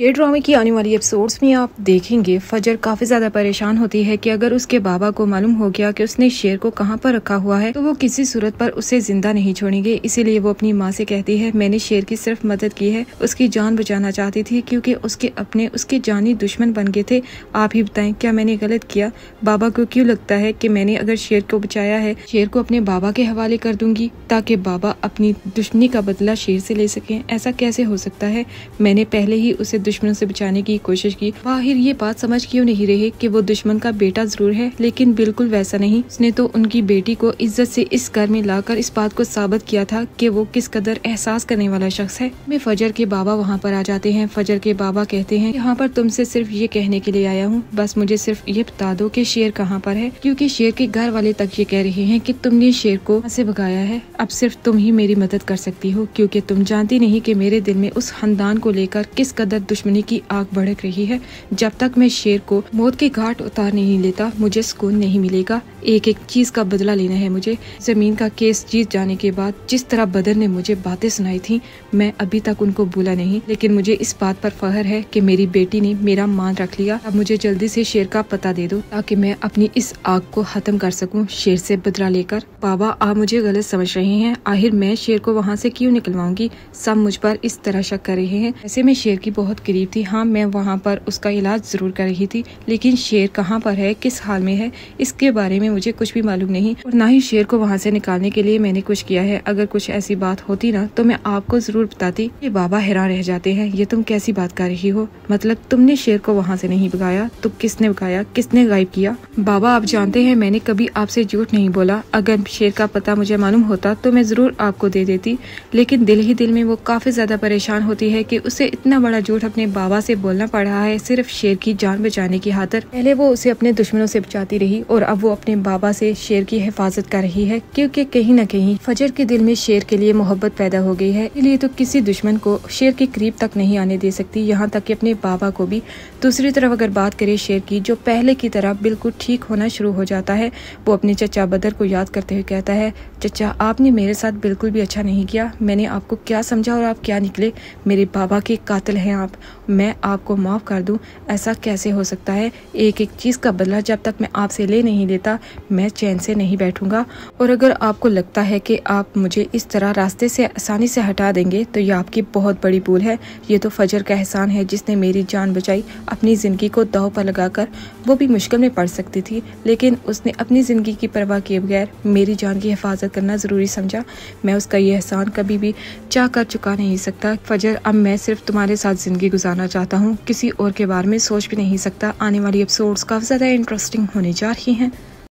ये ड्रामे की आने वाली एपिसोड्स में आप देखेंगे फजर काफी ज्यादा परेशान होती है कि अगर उसके बाबा को मालूम हो गया कि उसने शेर को कहाँ पर रखा हुआ है तो वो किसी सूरत पर उसे जिंदा नहीं छोड़ेंगे। इसीलिए वो अपनी माँ से कहती है, मैंने शेर की सिर्फ मदद की है, उसकी जान बचाना चाहती थी क्योंकि उसके अपने उसके जानी दुश्मन बन गए थे। आप ही बताएं क्या मैंने गलत किया? बाबा को क्यों लगता है कि मैंने अगर शेर को बचाया है शेर को अपने बाबा के हवाले कर दूंगी ताकि बाबा अपनी दुश्मनी का बदला शेर से ले सके? ऐसा कैसे हो सकता है? मैंने पहले ही उसे दुश्मन से बचाने की कोशिश की। बाहिर ये बात समझ क्यों नहीं रहे कि वो दुश्मन का बेटा जरूर है लेकिन बिल्कुल वैसा नहीं। उसने तो उनकी बेटी को इज्जत से इस घर में लाकर इस बात को साबित किया था कि वो किस कदर एहसास करने वाला शख्स है। मैं फजर के बाबा वहाँ पर आ जाते हैं। फजर के बाबा कहते हैं, यहाँ पर तुमसे सिर्फ ये कहने के लिए आया हूँ, बस मुझे सिर्फ ये बता दो कि शेर कहाँ पर है, क्योंकि शेर के घर वाले तक ये कह रहे हैं कि तुमने शेर को वहाँ से भगाया है। अब सिर्फ तुम ही मेरी मदद कर सकती हो क्योंकि तुम जानती नहीं कि मेरे दिल में उस खानदान को लेकर किस कदर दुश्मनी की आग भड़क रही है। जब तक मैं शेर को मौत के घाट उतार नहीं लेता मुझे सुकून नहीं मिलेगा। एक एक चीज का बदला लेना है मुझे। जमीन का केस जीत जाने के बाद जिस तरह बदर ने मुझे बातें सुनाई थी मैं अभी तक उनको भूला नहीं, लेकिन मुझे इस बात पर फख्र है कि मेरी बेटी ने मेरा मान रख लिया। अब मुझे जल्दी से शेर का पता दे दो ताकि मैं अपनी इस आग को खत्म कर सकूं शेर से बदला लेकर। बाबा आप मुझे गलत समझ रहे हैं, आखिर मैं शेर को वहाँ से क्यों निकलवाऊंगी? सब मुझ पर इस तरह शक कर रहे हैं। वैसे मैं शेर की बहुत करीब थी, हाँ मैं वहाँ पर उसका इलाज जरूर कर रही थी, लेकिन शेर कहाँ पर है, किस हाल में है, इसके बारे में मुझे कुछ भी मालूम नहीं और ना ही शेर को वहाँ से निकालने के लिए मैंने कुछ किया है। अगर कुछ ऐसी बात होती ना तो मैं आपको जरूर बताती। ये बाबा हैरान रह जाते हैं, ये तुम कैसी बात कर रही हो? मतलब तुमने शेर को वहाँ से नहीं भगाया तो किसने भगाया, किसने गायब किया? बाबा आप जानते हैं मैंने कभी आपसे झूठ नहीं बोला। अगर शेर का पता मुझे मालूम होता तो मैं जरूर आपको दे देती, लेकिन दिल ही दिल में वो काफी ज्यादा परेशान होती है कि उसे इतना बड़ा झूठ अपने बाबा से बोलना पड़ रहा है सिर्फ शेर की जान बचाने की खातिर। पहले वो उसे अपने दुश्मनों से बचाती रही और अब वो अपने बाबा से शेर की हिफाजत कर रही है क्योंकि कहीं न कहीं फजर के दिल में शेर के लिए मोहब्बत पैदा हो गई है। इसलिए तो किसी दुश्मन को शेर के करीब तक नहीं आने दे सकती, यहाँ तक कि अपने बाबा को भी। दूसरी तरफ अगर बात करें शेर की, जो पहले की तरह बिल्कुल ठीक होना शुरू हो जाता है, वो अपने चचा बदर को याद करते हुए कहता है, चचा आपने मेरे साथ बिल्कुल भी अच्छा नहीं किया, मैंने आपको क्या समझा और आप क्या निकले, मेरे बाबा के कातिल हैं आप, मैं आपको माफ कर दूं, ऐसा कैसे हो सकता है? एक एक चीज का बदला जब तक मैं आपसे ले नहीं लेता मैं चैन से नहीं बैठूंगा। और अगर आपको लगता है कि आप मुझे इस तरह रास्ते से आसानी से हटा देंगे तो ये आपकी बहुत बड़ी भूल है। ये तो फजर का एहसान है जिसने मेरी जान बचाई, अपनी जिंदगी को दांव पर लगाकर। वो भी मुश्किल में पड़ सकती थी लेकिन उसने अपनी जिंदगी की परवाह किए बगैर मेरी जान की हिफाजत करना जरूरी समझा। मैं उसका ये एहसान कभी भी चाह कर चुका नहीं सकता। फजर अब मैं सिर्फ तुम्हारे साथ जिंदगी गुजारना चाहता हूँ, किसी और के बारे में सोच भी नहीं सकता। आने वाली एपिसोड्स काफी ज्यादा इंटरेस्टिंग होने जा रही हैं।